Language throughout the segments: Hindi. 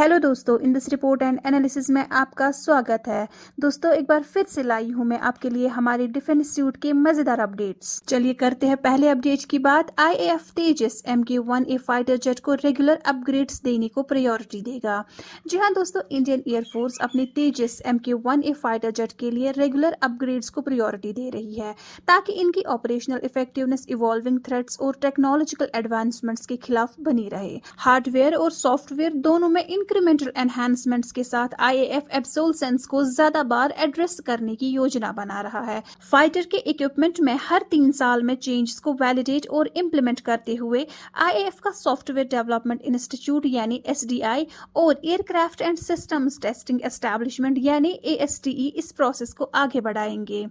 हेलो दोस्तों, in this report and analysis में आपका स्वागत है। दोस्तों, एक बार फिर से लाई हूं मैं आपके लिए हमारे डिफेंस इंस्टीट्यूट के मजेदार अपडेट्स। चलिए करते हैं पहले अपडेट की बात। IAF तेजस MK-1A फाइटर जेट को रेगुलर अपग्रेड्स देने को प्रायोरिटी देगा। जी हाँ दोस्तों, इंडियन एयरफोर्स अपनी तेजस MK-1A फाइटर जेट के लिए रेगुलर अपग्रेड्स को प्रायोरिटी दे रही है ताकि इनकी ऑपरेशनल इफेक्टिवनेस इवॉल्विंग थ्रेट्स और टेक्नोलॉजिकल एडवांसमेंट्स के खिलाफ बनी रहे। हार्डवेयर और सॉफ्टवेयर दोनों में इंक्रीमेंटल एनहांसमेंट्स के साथ IAF एब्सोल सेंस को ज्यादा बार एड्रेस करने की योजना बना रहा है। फाइटर के इक्विपमेंट में हर 3 साल में चेंजेस को वैलिडेट और इम्प्लीमेंट करते हुए IAF का सॉफ्टवेयर डेवलपमेंट इंस्टीट्यूट यानी SDI और aircraft and systems testing establishment यानी ASTE इस प्रोसेस को आगे बढ़ाएंगे।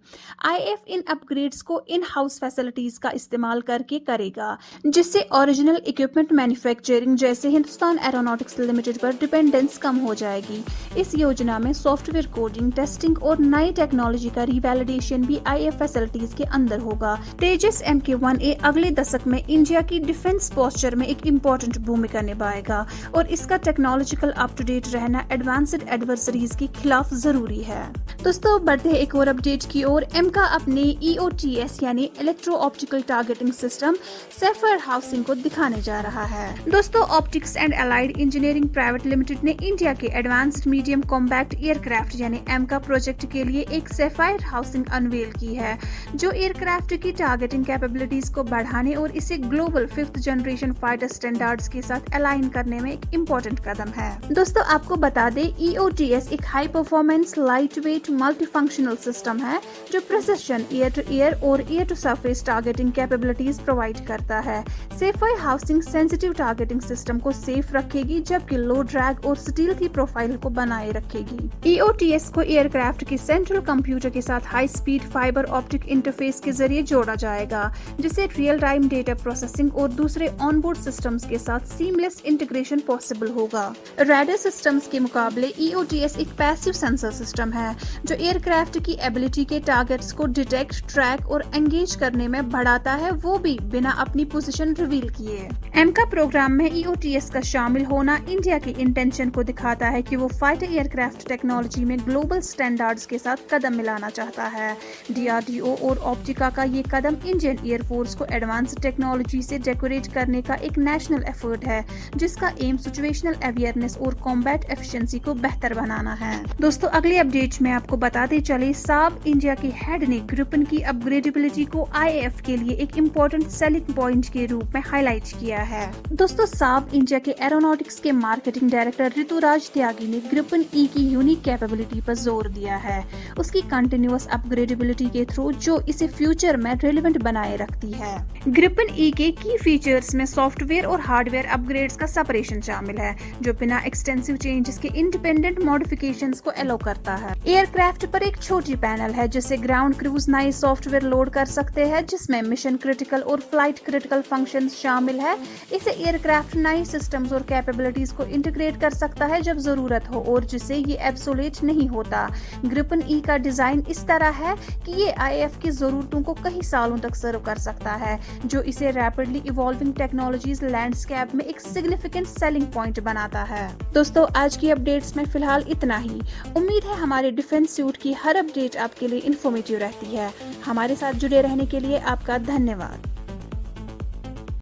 IAF इन अपग्रेड्स को इन हाउस फैसिलिटीज का इस्तेमाल करके करेगा, जिससे ओरिजिनल इक्विपमेंट मैन्युफैक्चरिंग जैसे हिंदुस्तान एरोनॉटिक्स लिमिटेड पर डिपेंडेंस कम हो जाएगी। इस योजना में सॉफ्टवेयर कोडिंग, टेस्टिंग और नई टेक्नोलॉजी का रिवैलिडेशन भी IAF फैसिलिटीज के अंदर होगा। तेजस MK-1A अगले दशक में इंडिया की डिफेंस पोस्चर में एक इम्पोर्टेंट भूमिका निभाएगा और इसका टेक्नोलॉजिकल अप टू डेट रहना एडवांस्ड एडवर्सरीज के खिलाफ जरूरी है। दोस्तों, बढ़ते हैं एक और अपडेट की ओर। एमका अपने EOTS यानी electro optical targeting system safer housing को दिखाने जा रहा है। दोस्तों, optics and allied engineering private limited ने इंडिया के एडवांस्ड मीडियम कॉम्पैक्ट एयरक्राफ्ट यानी एमका प्रोजेक्ट के लिए एक सेफायर हाउसिंग अनवेल की है, जो एयरक्राफ्ट की टारगेटिंग कैपेबिलिटीज को बढ़ाने और इसे global 5th generation fighter standards के साथ अलाइन करने में एक इम्पोर्टेंट कदम है। दोस्तों, आपको बता दें, EOTS एक high performance light weight multifunctional system है जो प्रिसिशन एयर टू एयर और air to surface targeting capabilities provide करता है। Sapphire housing sensitive targeting system को सेफ रखेगी, जबकि लो ड्रैग और स्टील्थी प्रोफाइल को बनाए रखेगी। EOTS को एयरक्राफ्ट के सेंट्रल कंप्यूटर के साथ high speed fibre optic interface के जरिए जोड़ा जाएगा, जिससे रियल टाइम डेटा प्रोसेसिंग और दूसरे ऑनबोर्ड सिस्टम्स के साथ सीमलेस इंटीग्रेशन पॉसिबल होगा। रडार सिस्टम्स के मुकाबले EOTS एक पैसिव सेंसर सिस्टम है जो एयरक्राफ्ट की एबिलिटी के टारगेट्स को डिटेक्ट, ट्रैक और एंगेज करने में बढ़ाता है, वो भी बिना अपनी पोजीशन रिवील किए। एमका प्रोग्राम में EOTS का शामिल होना इंडिया की इंटेंशन को दिखाता है कि वो फाइटर एयरक्राफ्ट टेक्नोलॉजी में ग्लोबल स्टैंडर्ड्स के साथ कदम मिलाना चाहता है। DRDO और ऑप्टिका का ये कदम इंडियन एयरफोर्स को एडवांस टेक्नोलॉजी से डेकोरेट करने का एक नेशनल एफर्ट है, जिसका एम सिचुएशनल अवेयरनेस और कॉम्बैट एफिशिएंसी को बेहतर बनाना है। दोस्तों, अगले अपडेट में आपको बताते चले, साब इंडिया के हेड ने ग्रिपन की अपग्रेडेबिलिटी को IAF के लिए एक इम्पोर्टेंट सेलिंग पॉइंट के रूप में हाईलाइट किया है। दोस्तों, साब इंडिया के एरोनॉटिक्स के मार्केटिंग डायरेक्टर ऋतुराज त्यागी ने ग्रिपन E की यूनिक कैपेबिलिटी पर जोर दिया है, उसकी कंटिन्यूअस अपग्रेडेबिलिटी के थ्रू, जो इसे फ्यूचर में रेलेवेंट बनाए रखती है। ग्रिपन E के की फीचर्स में सॉफ्टवेयर और हार्डवेयर अपग्रेड्स का सेपरेशन शामिल है, जो बिना एक्सटेंसिव चेंजेस के इंडिपेंडेंट मॉडिफिकेशंस को अलो करता है। एयरक्राफ्ट पर एक छोटी पैनल है जिससे ग्राउंड क्रूज नए सॉफ्टवेयर लोड कर सकते हैं, जिसमें मिशन क्रिटिकल और फ्लाइट क्रिटिकल फंक्शंस शामिल है। इसे एयरक्राफ्ट नई सिस्टम्स और कैपेबिलिटीज को इंटीग्रेट कर सकता है जब जरूरत हो, और जिससे ये एब्सोलेट नहीं होता। ग्रिपन E का डिजाइन इस तरह है कि ये IAF की जरूरतों को कई सालों तक सर्व कर सकता है, जो इसे रैपिडली इवॉल्विंग टेक्नोलॉजीज लैंडस्केप में एक सिग्निफिकेंट सेलिंग पॉइंट बनाता है। दोस्तों, आज की अपडेट्स में फिलहाल इतना ही। उम्मीद है हमारे डिफेंस सूट की हर अपडेट आपके लिए इन्फॉर्मेटिव रहती है। हमारे साथ जुड़े रहने के लिए आपका धन्यवाद।